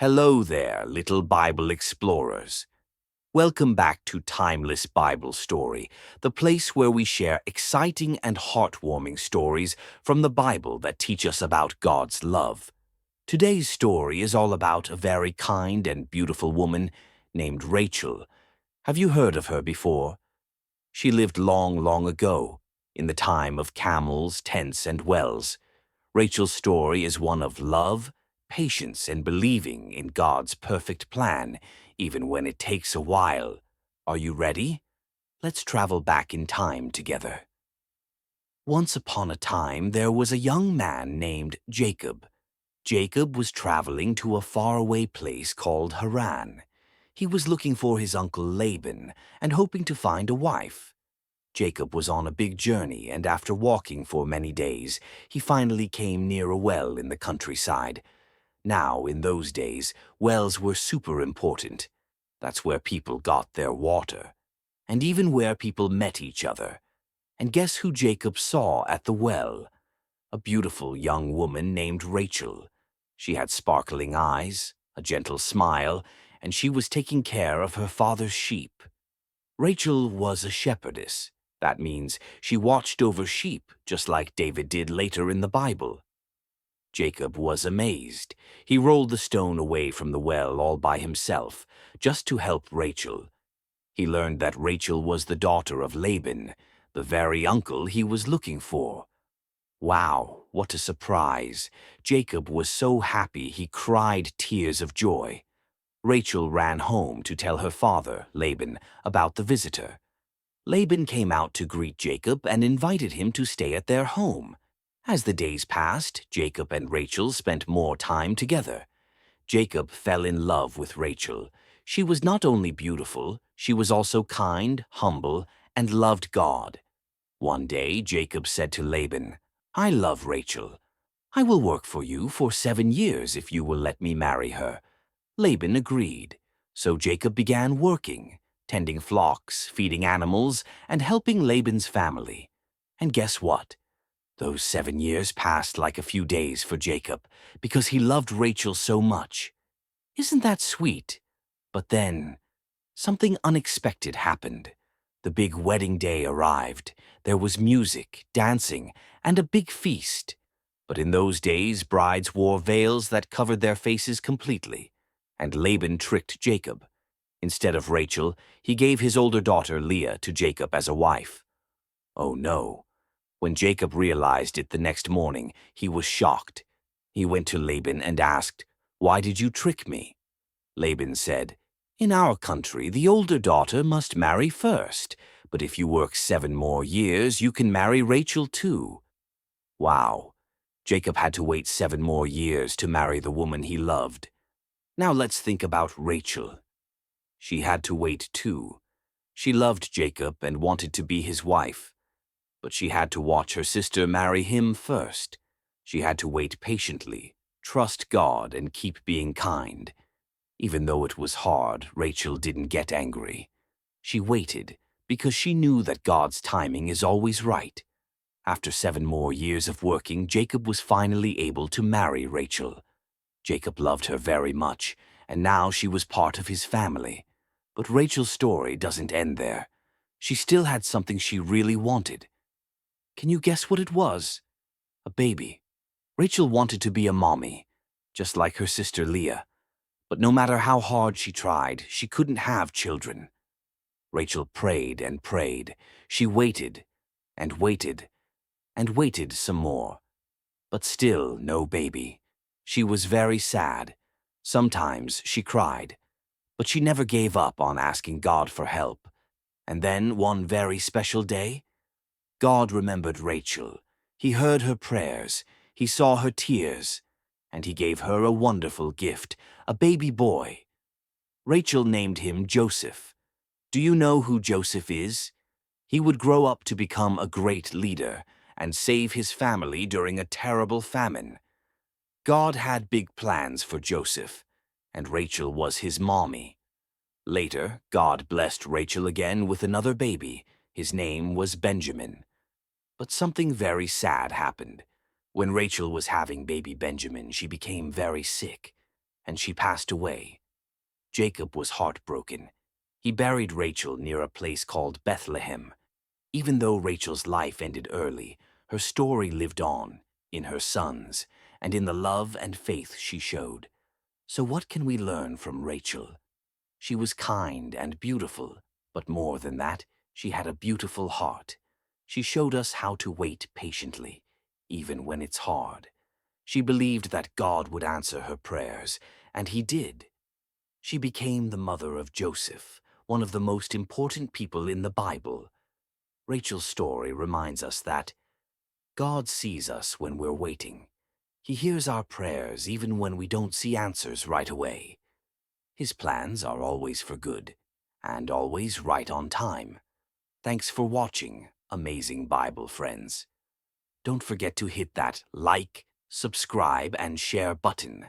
Hello there, little Bible explorers. Welcome back to Timeless Bible Story, the place where we share exciting and heartwarming stories from the Bible that teach us about God's love. Today's story is all about a very kind and beautiful woman named Rachel. Have you heard of her before? She lived long, long ago, in the time of camels, tents, and wells. Rachel's story is one of love, patience, and believing in God's perfect plan, even when it takes a while. Are you ready? Let's travel back in time together. Once upon a time, there was a young man named Jacob. Jacob was traveling to a faraway place called Haran. He was looking for his uncle Laban and hoping to find a wife. Jacob was on a big journey, and after walking for many days, he finally came near a well in the countryside. Now, in those days, wells were super important. That's where people got their water, and even where people met each other. And guess who Jacob saw at the well? A beautiful young woman named Rachel. She had sparkling eyes, a gentle smile, and she was taking care of her father's sheep. Rachel was a shepherdess. That means she watched over sheep, just like David did later in the Bible. Jacob was amazed. He rolled the stone away from the well all by himself, just to help Rachel. He learned that Rachel was the daughter of Laban, the very uncle he was looking for. Wow, what a surprise! Jacob was so happy he cried tears of joy. Rachel ran home to tell her father, Laban, about the visitor. Laban came out to greet Jacob and invited him to stay at their home. As the days passed, Jacob and Rachel spent more time together. Jacob fell in love with Rachel. She was not only beautiful, she was also kind, humble, and loved God. One day, Jacob said to Laban, "I love Rachel. I will work for you for 7 years if you will let me marry her." Laban agreed. So Jacob began working, tending flocks, feeding animals, and helping Laban's family. And guess what? Those 7 years passed like a few days for Jacob, because he loved Rachel so much. Isn't that sweet? But then, something unexpected happened. The big wedding day arrived. There was music, dancing, and a big feast. But in those days, brides wore veils that covered their faces completely. And Laban tricked Jacob. Instead of Rachel, he gave his older daughter Leah to Jacob as a wife. Oh no. When Jacob realized it the next morning, he was shocked. He went to Laban and asked, "Why did you trick me?" Laban said, "In our country, the older daughter must marry first, but if you work 7 more years, you can marry Rachel too." Wow. Jacob had to wait 7 more years to marry the woman he loved. Now let's think about Rachel. She had to wait too. She loved Jacob and wanted to be his wife. But she had to watch her sister marry him first. She had to wait patiently, trust God, and keep being kind. Even though it was hard, Rachel didn't get angry. She waited because she knew that God's timing is always right. After 7 more years of working, Jacob was finally able to marry Rachel. Jacob loved her very much, and now she was part of his family. But Rachel's story doesn't end there. She still had something she really wanted. Can you guess what it was? A baby. Rachel wanted to be a mommy, just like her sister Leah. But no matter how hard she tried, she couldn't have children. Rachel prayed and prayed. She waited and waited and waited some more. But still no baby. She was very sad. Sometimes she cried. But she never gave up on asking God for help. And then, one very special day, God remembered Rachel. He heard her prayers. He saw her tears. And he gave her a wonderful gift, a baby boy. Rachel named him Joseph. Do you know who Joseph is? He would grow up to become a great leader and save his family during a terrible famine. God had big plans for Joseph, and Rachel was his mommy. Later, God blessed Rachel again with another baby. His name was Benjamin. But something very sad happened. When Rachel was having baby Benjamin, she became very sick. and she passed away. Jacob was heartbroken. He buried Rachel near a place called Bethlehem. Even though Rachel's life ended early, her story lived on, in her sons, and in the love and faith she showed. So what can we learn from Rachel? She was kind and beautiful, but more than that, she had a beautiful heart. She showed us how to wait patiently, even when it's hard. She believed that God would answer her prayers, and he did. She became the mother of Joseph, one of the most important people in the Bible. Rachel's story reminds us that God sees us when we're waiting. He hears our prayers even when we don't see answers right away. His plans are always for good, and always right on time. Thanks for watching, amazing Bible friends. Don't forget to hit that like, subscribe, and share button.